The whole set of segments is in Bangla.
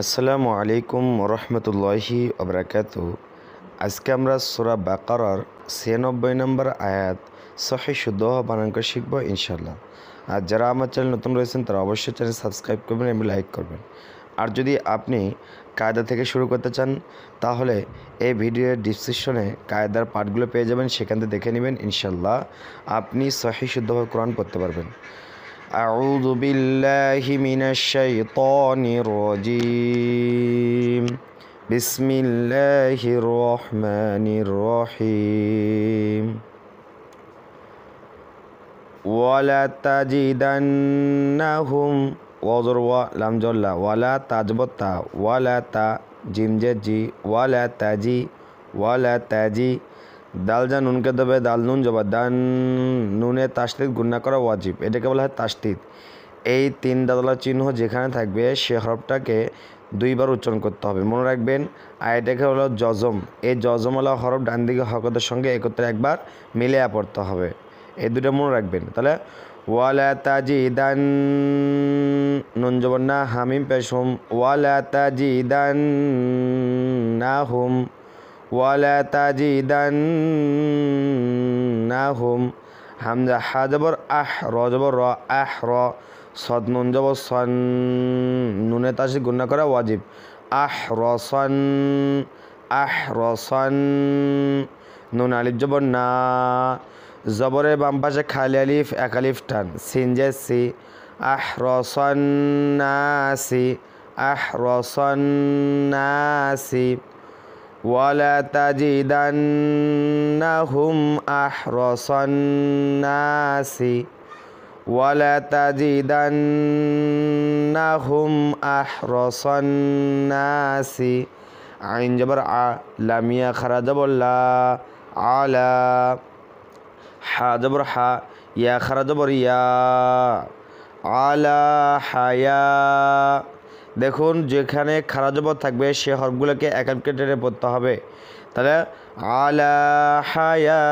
আসসালামু আলাইকুম রহমতুল্লাহি ওবরাকাতু। আজকে আমরা সূরা বাকারার ৯৬ নম্বর আয়াত সহিহ শুদ্ধ বানান করে শিখব ইনশাল্লাহ। আর যারা আমার চ্যানেল নতুন রয়েছেন তারা অবশ্যই চ্যানেল সাবস্ক্রাইব করবেন এবং লাইক করবেন। আর যদি আপনি কায়দা থেকে শুরু করতে চান তাহলে এই ভিডিওর ডিসক্রিপশনে কায়দার পাঠগুলো পেয়ে যাবেন, সেখান থেকে দেখে নেবেন। ইনশাল্লাহ আপনি সহিহ শুদ্ধভাবে কোরআন পড়তে পারবেন। أعوذ بالله من الشيطان الرجيم بسم الله الرحمن الرحيم ولا تجدنهم وزر لام جلا ولا تجبتا ولا تا جيم جي ولا تجي ولا تجي দাল যা নুনকে দেবে দাল নুন জবা দান নুনে তাসদিদ গুণনা করা ওয়াজিব, এটাকে বলা হয় তাসদিদ। এই তিন দাদলা চিহ্ন যেখানে থাকবে সে হরফটাকে দুইবার উচ্চারণ করতে হবে, মনে রাখবেন। আর এটাকে হলো জজম, এই জজমওয়ালা হরফ ডান দিকে হরকতের সঙ্গে একত্রে একবার মিলিয়ে পড়তে হবে, এই দুটো মনে রাখবেন। তাহলে ওয়ালা তাজিদান নুন জবর না হামিম পেশ হুম ওয়ালা তাজিদান না হুম ওয়ালা তাজিদান্নাহুম হামজা হা জবর আহ র জবর র আহ র সদ নুন জবর সন নুনে তাসদিদ গুণনা করা ওয়াজিব আহ রসন নুন আলিফ জবর না জবরের বাম পাশে খালি আলিফ এক আলিফ টান সিন জে সি আহ রসন নাসি ولا تجدنهم أحرص الناس ولا تجدنهم أحرص الناس عين جبر ع لام يا خرا جبر لا على حا جبر حا يا خرا جبر يا على حيا। দেখুন যেখানে খারা জবর থাকবে সে হরফগুলোকে এক এক টেনে পড়তে হবে। তাহলে আলা হায়া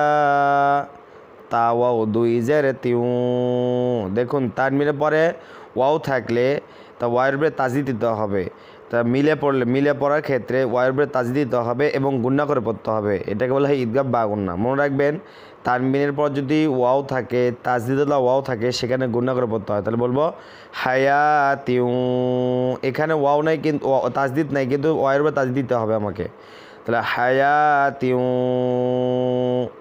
তা ওয়াও দুই জের তিউ, দেখুন তানমিনের পরে ওয়াও থাকলে তা ওয়াইয়ের উপরে তাজদিদ দিতে হবে। তা মিলে পড়ার ক্ষেত্রে ওয়াইয়ের উপরে তাজদিদ দিতে হবে এবং গুণনা করে পড়তে হবে, এটাকে বলা হয় ঈদগাহ বা গুণনা। মনে রাখবেন তানমিনের পর যদি ওয়াও থাকে তাজদিদুল্লাহ ওয়াও থাকে সেখানে গুণনা করে পড়তে হয়। তাহলে বলবো হায়াতিউ, এখানে ওয়াও নাই কিন্তু তাজদিদ নাই কিন্তু ওয়াইয়ের উপরে তাজদিদ দিতে হবে আমাকে। তাহলে হায়াতিউ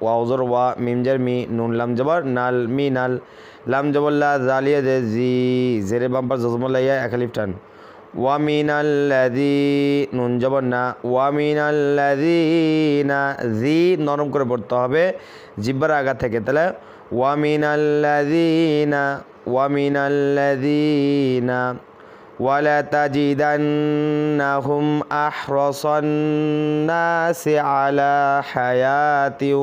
ওয়াউজর ওয়া মিমজার মি নুন লাম জবর নাল মি নাল লাম জবল্লা জালিয়া জে জি জেরে বাম্পার জজমল্লা ইয়া এক আলিফ টান ওয়ামিনাল্লাযী নুন জবর না ওয়ামিনাল্লাযীনা জি নরম করে পড়তে হবে জিহ্বার আগা থেকে। তাহলে ওয়ামিনাল্লাযীনা ওয়ালা তাজিদান্নাহুম আহরাসান নাসি আলা হায়াতিন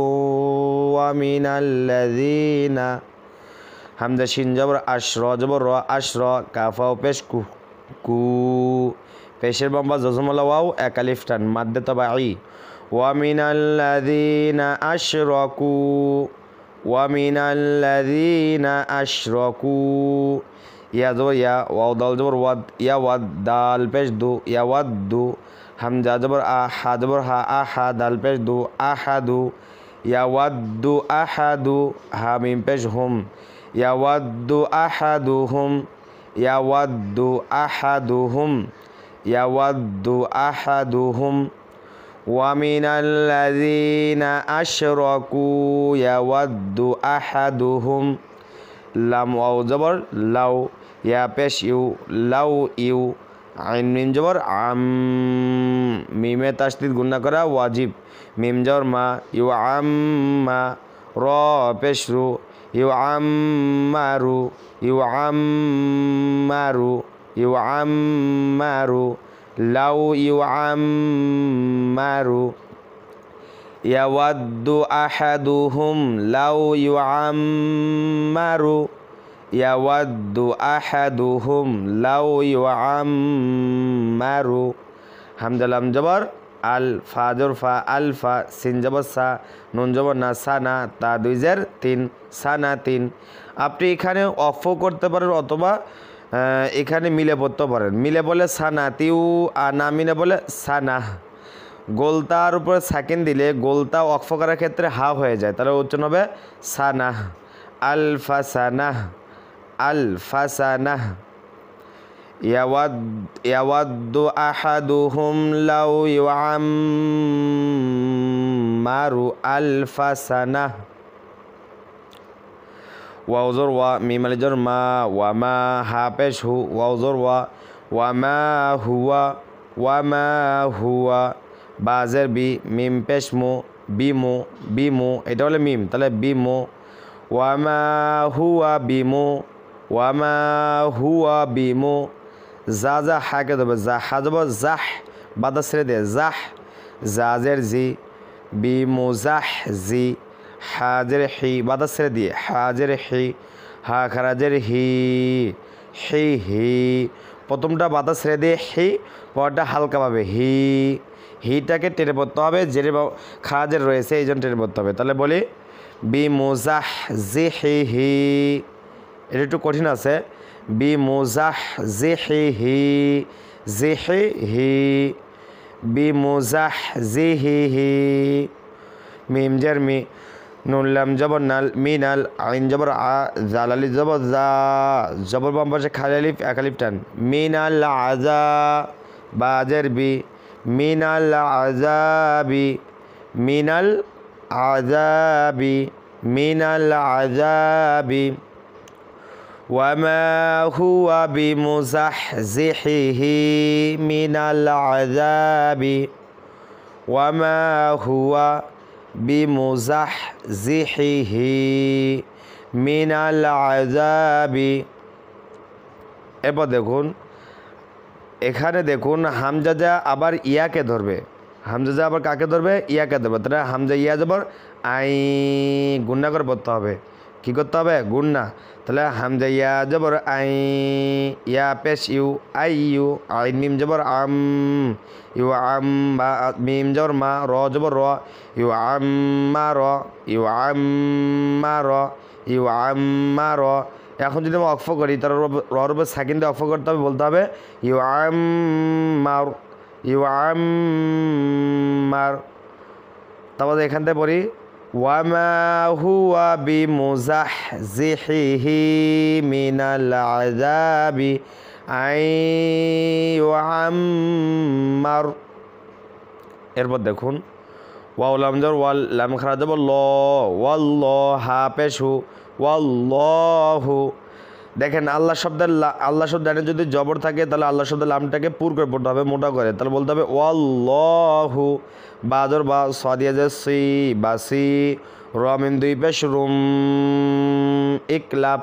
ওয়ামিনাল্লাযীনা হামজা শিন জবর আশর জবর র আশর কাফাও পেশ কু কু পেশের বাম্বা জজমলা ওয়াও এক আলিফ টান মাদ্দে তাবাঈ ওয়ামিনাল্লাযীনা আশরাকু ইয়া জবর ইয়া ওয়াও দাল জবর ওয়াদ ইয়া ওয়াদ দাল পেশ দু ইয়া ওয়াদ্দু হামজা জবর আ হা জবর হা আহা দাল পেশ দু আহাদু ইয়া ওয়াদ্দু আহাদু হা মিম পেশ হুম ইয়া ওয়াদ্দু আহাদুহুম ইয়াওয়াদ্দু আহাদুহুম ওয়ামিনাল্লাযীনা আশরাকু ইয়াওয়াদ্দু আহাদুহুম লাম ওয়াও জবর লাউ ইয়া পেশ ইউ লাউ ইউ আইন মিম জবর আম মিমে তাসদিদ গুণনা করা ওয়াজিব মিম জবর মা ইউ আম্মা র পেশ রু ইউ আম্মারু লাউ ইউ আম্মারু ইয়াওয়াদ্দু আহাদুহুম লাউ ইউ আম্মারু হামজা লাম জবর আল ফা জবর ফা আল ফা সিন জবর সা নুন জবর না সানা তা দুই জের তিন সানা তিন। আপনি এখানে অফও করতে পারেন অথবা এখানে মিলে পড়তে পারেন, মিলে বলে সানাতিউ আর না মিলে বলে সানাহ। গোলতার উপরে সাকিন দিলে গোলতা ওয়াকফ করার ক্ষেত্রে হা হয়ে যায়, তাহলে উচ্চারণ হবে সানাহ, আলফাসানাহ, আলফাসানাহ। ইয়াওয়াদ্দু আহাদুহুম লাউ ইউআম্মারু আলফাসানাহ। ওয়াউজর ওয়া মিম আলিজর মা, ওয়া মা হা পেশ হু, ওয়াউজর ওয়া মা হুয়া, ওয়া মা হুয়া। বাজের বি, মিম পেশ মু, বিমু, বিমু, এটা হলে মিম, তাহলে বিমু। ওয়া মা হুয়া বিমু, ওয়া মা হুয়া বিমু। যা যা হাকে দেবে, যা হা যাব জাহ, বাদা ছেড়ে দে জাহ, জাজের জি, বিমু জাহ জি। হাজের হি, বাদা ছেড়ে দিয়ে হাজের হি, হা খারাজের হি, হি হি। প্রথমটা বাদা ছেড়ে দিয়ে হি, পরটা হালকাভাবে হি। হিটাকে টেনে পড়তে হবে, যেটা খারাজের রয়েছে এই জন্য টেনে পড়তে হবে। তাহলে বলি বিমুজাহ জি হি হি, এটা একটু কঠিন আছে। বিমুজাহ জি হি হি, জি হি হি, বিমুজাহ জি হি হি। মিম জের মি, নুন লাম জবর নাল, মিনাল, আইন জবর আ, জাল আলিফ জবর জা, জবর বাম পাশে খালি আলিফ এক আলিফ টান, মিনাল আজা। বাজের বি, মিনাল আজাবি, মিনাল আজাবি, মিনাল আজাবি। ওয়ামা হুয়া বিমুজাহজিহিহি মিনাল আযাবি, ওয়ামা হুয়া বিমুজাহজিহিহি মিনাল আযাবি। এরপর দেখুন, এখানে দেখুন হামজাজা আবার ইয়াকে ধরবে, হামজাজা আবার কাকে ধরবে? ইয়াকে ধরবে। তাহলে হামজা ইয়া যাবার আই গুন্না করে পড়তে হবে। কী করতে হবে? গুন্না। তাহলে হামজা ইয়া যাবর আই, ইয়া পেশ ইউ, আই ইউ, আইন মিম যাবর আম, ইউ আম, বা মিম যাবর মা, র যাবর র, ইউ আম মা র, ইউ আম মা র, ইউ আম মা র। এখন যদি আমি অক্ফ করি, তার রর উপর সাকিন দিয়ে অক্ফ করতে হবে, বলতে হবে ইউ আম মার, ইউ আম মার। তারপর এখান থেকে পড়ি ওয়ামা হুয়া বিমুজাহজিহিহি মিনাল আযাবি আই ইউআম্মার। এরপর দেখুন ওয়াও লাম জবর ওয়াল, লাম খারা যাব ল, ওয়াল্লাহ, হা পেশ হু, ওয়াল্লাহু। দেখেন আল্লাহ শব্দের আল্লাহ শব্দের যদি জবর থাকে তাহলে আল্লাহ শব্দের লামটাকে পুর করে পড়তে হবে, মোটা করে। তাহলে বলতে হবে ওয়াল্লাহু। বাদর বা সাদিয়া যে সি, বাসি, রমিন দুই পেশ রুম, ইকলাব।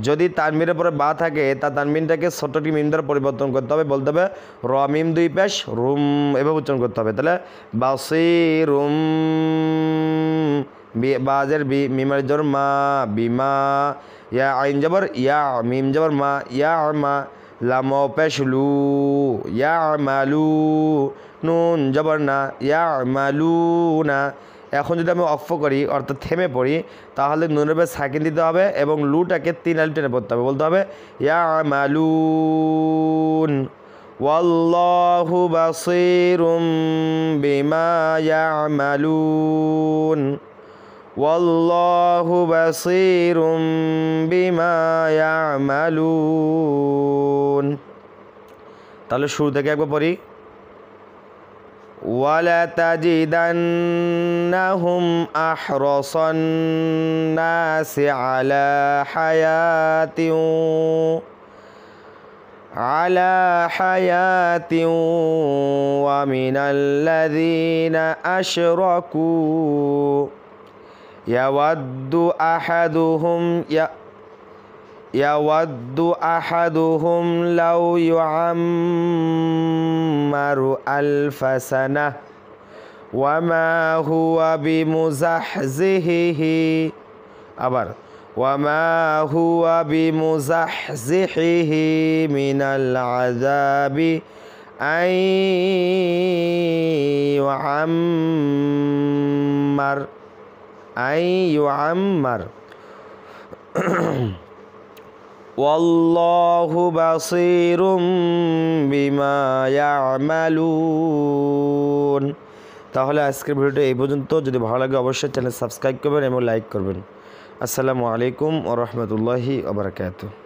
যদি তানমিনের পরে বা থাকে তা তানমিনটাকে ছোটটি মিম দ্বারা পরিবর্তন করতে হবে, বলতে হবে রমিম দুই পেশ রুম, এভাবে উচ্চারণ করতে হবে। তাহলে বাসি রুম, বাজের বি, মিমার জবর মা, বিমা, ইয়া আইন জবর ইয়া, মিম জবর মা, ইয়া মা, লাম পেশ লু, ইয়া মালু, নুন জবর না, ইয়া মালু না। এখন যদি আমি অক্ফ করি অর্থাৎ থেমে পড়ি, তাহলে নুনের উপরে সাকিন দিতে হবে এবং লুটাকে তিন আলিফ টেনে পড়তে হবে, বলতে হবে ইয়া মালুন। ওয়াল্লাহু বাসীরুম বিমা ইয়ামালুন, ওয়াল্লাহু বাসীরুম বিমা ইয়ামালুন। তাহলে শুরু থেকে একবার পড়ি ওয়ালাতাজিদান্নাহুম আহরাসান্নাসি আলা হায়াতিন ওয়া মিনাল্লাযীনা আশরাকু ইয়াওয়াদ্দু আহাদুহুম লাউ ইউআম্মারু আলফা সানাহ ওয়া মা হুয়া বিমুজাহজিহিহি। আবার ওয়া মা হুয়া বিমুজাহজিহিহি মিনাল আযাবি আন ইউআম্মার। ওয়াল্লাহু বাসীরুম বিমা ইয়ামালুন। তাহলে আজকের ভিডিওটা এই পর্যন্ত। যদি ভালো লাগে অবশ্যই চ্যানেল সাবস্ক্রাইব করবেন এবং লাইক করবেন। আসসালামু আলাইকুম ওয়া রাহমাতুল্লাহি ওয়া বারাকাতুহু।